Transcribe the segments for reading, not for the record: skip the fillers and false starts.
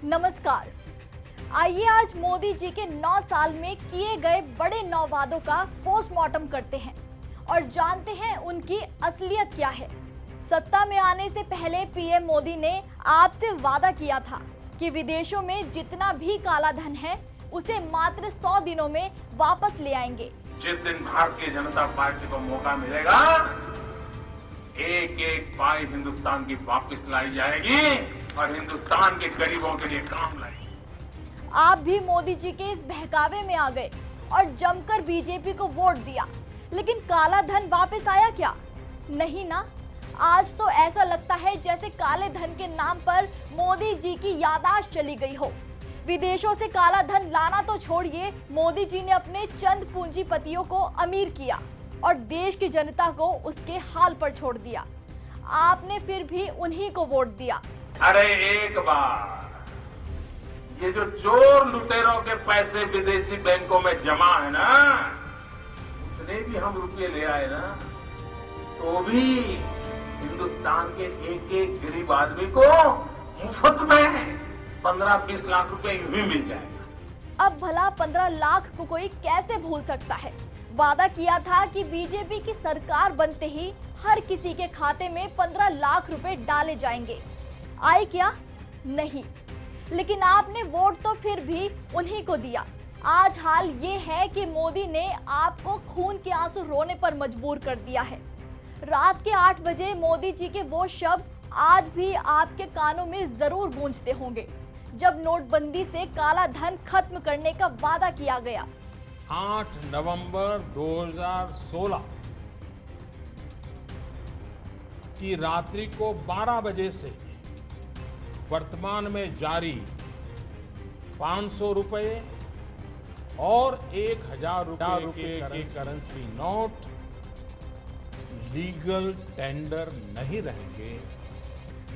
नमस्कार। आइए आज मोदी जी के 9 साल में किए गए बड़े 9 वादों का पोस्टमार्टम करते हैं और जानते हैं उनकी असलियत क्या है। सत्ता में आने से पहले पीएम मोदी ने आपसे वादा किया था कि विदेशों में जितना भी काला धन है उसे मात्र 100 दिनों में वापस ले आएंगे। जिस दिन भारतीय जनता पार्टी को मौका मिलेगा, एक एक पाई हिंदुस्तान की वापस लाई जाएगी और हिंदुस्तान के गरीबों के लिए काम लाएगी। आप भी मोदी जी के इस बहकावे में आ गए और जमकर बीजेपी को वोट दिया, लेकिन काला धन वापस आया क्या? नहीं ना। आज तो ऐसा लगता है जैसे काले धन के नाम पर मोदी जी की याददाश्त चली गई हो। विदेशों से काला धन लाना तो छोड़िए, मोदी जी ने अपने चंद पूंजीपतियों को अमीर किया और देश की जनता को उसके हाल पर छोड़ दिया। आपने फिर भी उन्हीं को वोट दिया। अरे एक बार ये जो चोर लुटेरों के पैसे विदेशी बैंकों में जमा है ना, उतने भी हम रुपये ले आए ना, तो भी हिंदुस्तान के एक एक गरीब आदमी को मुफ्त में 15-20 लाख रुपए यूं ही मिल जाएगा। अब भला 15 लाख को कोई कैसे भूल सकता है? वादा किया था कि बीजेपी की सरकार बनते ही हर किसी के खाते में 15 लाख रुपए डाले जाएंगे। आए क्या? नहीं। लेकिन आपने वोट तो फिर भी उन्हीं को दिया। आज हाल ये है कि मोदी ने आपको खून के आंसू रोने पर मजबूर कर दिया है। रात के 8 बजे मोदी जी के वो शब्द आज भी आपके कानों में जरूर गूंजते होंगे, जब नोटबंदी से काला धन खत्म करने का वादा किया गया। 8 नवंबर 2016 की रात्रि को 12 बजे से वर्तमान में जारी 500 रुपए और 1000 रुपए के करेंसी नोट लीगल टेंडर नहीं रहेंगे।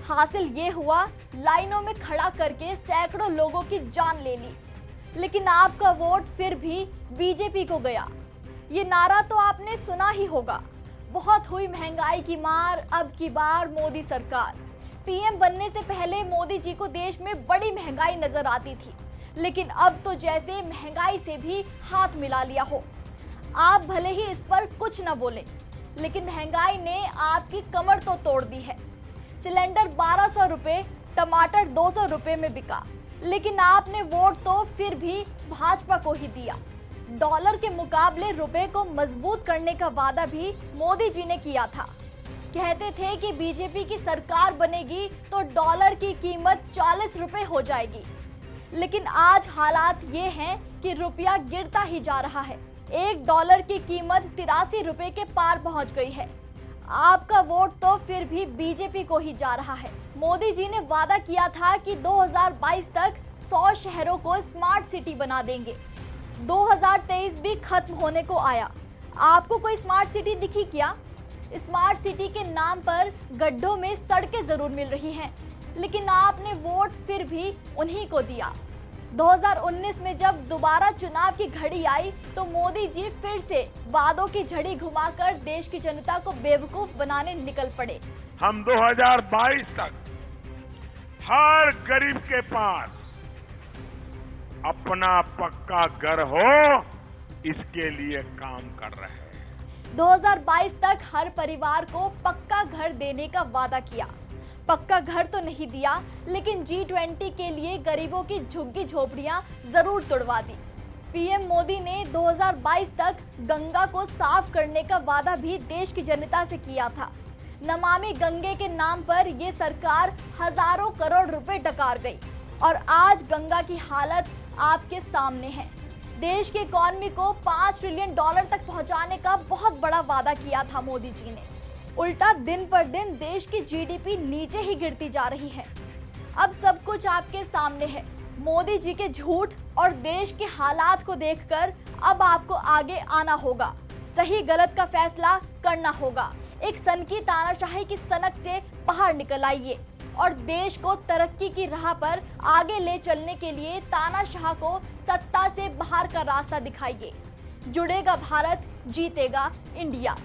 हासिल ये हुआ, लाइनों में खड़ा करके सैकड़ों लोगों की जान ले ली, लेकिन आपका वोट फिर भी बीजेपी को गया। ये नारा तो आपने सुना ही होगा, बहुत हुई महंगाई की मार, अब की बार मोदी सरकार। पीएम बनने से पहले मोदी जी को देश में बड़ी महंगाई नजर आती थी, लेकिन अब तो जैसे महंगाई से भी हाथ मिला लिया हो। आप भले ही इस पर कुछ न बोले, लेकिन महंगाई ने आपकी कमर तो तोड़ दी है। सिलेंडर 1200 रुपए, टमाटर 200 रुपए में बिका, लेकिन आपने वोट तो फिर भी भाजपा को ही दिया। डॉलर के मुकाबले रुपए को मजबूत करने का वादा भी मोदी जी ने किया था। कहते थे कि बीजेपी की सरकार बनेगी तो डॉलर की कीमत 40 रुपए हो जाएगी, लेकिन आज हालात ये हैं कि रुपया गिरता ही जा रहा है। $1 की कीमत 83 रुपए के पार पहुंच गई है। आपका वोट तो फिर भी बीजेपी को ही जा रहा है। मोदी जी ने वादा किया था कि 2022 तक 100 शहरों को स्मार्ट सिटी बना देंगे। 2023 भी खत्म होने को आया। आपको कोई स्मार्ट सिटी दिखी क्या? स्मार्ट सिटी के नाम पर गड्ढों में सड़कें जरूर मिल रही हैं, लेकिन आपने वोट फिर भी उन्हीं को दिया। 2019 में जब दोबारा चुनाव की घड़ी आई तो मोदी जी फिर से वादों की झड़ी घुमाकर देश की जनता को बेवकूफ बनाने निकल पड़े। हम 2022 तक हर गरीब के पास अपना पक्का घर हो, इसके लिए काम कर रहे हैं। 2022 तक हर परिवार को पक्का घर देने का वादा किया। पक्का घर तो नहीं दिया, लेकिन G20 के लिए गरीबों की झुग्गी झोपड़ियां जरूर तुड़वा दी। पीएम मोदी ने 2022 तक गंगा को साफ करने का वादा भी देश की जनता से किया था। नमामि गंगे के नाम पर ये सरकार हजारों करोड़ रुपए डकार गई और आज गंगा की हालत आपके सामने है। देश की इकॉनमी को $5 ट्रिलियन तक पहुंचाने का बहुत बड़ा वादा किया था मोदी जी ने। उल्टा दिन पर दिन देश की जीडीपी नीचे ही गिरती जा रही है। अब सब कुछ आपके सामने है। मोदी जी के झूठ और देश के हालात को देखकर अब आपको आगे आना होगा, सही गलत का फैसला करना होगा। एक सनकी तानाशाही की सनक से बाहर निकल आइए और देश को तरक्की की राह पर आगे ले चलने के लिए तानाशाह को सत्ता से बाहर का रास्ता दिखाइए। जुड़ेगा भारत, जीतेगा इंडिया।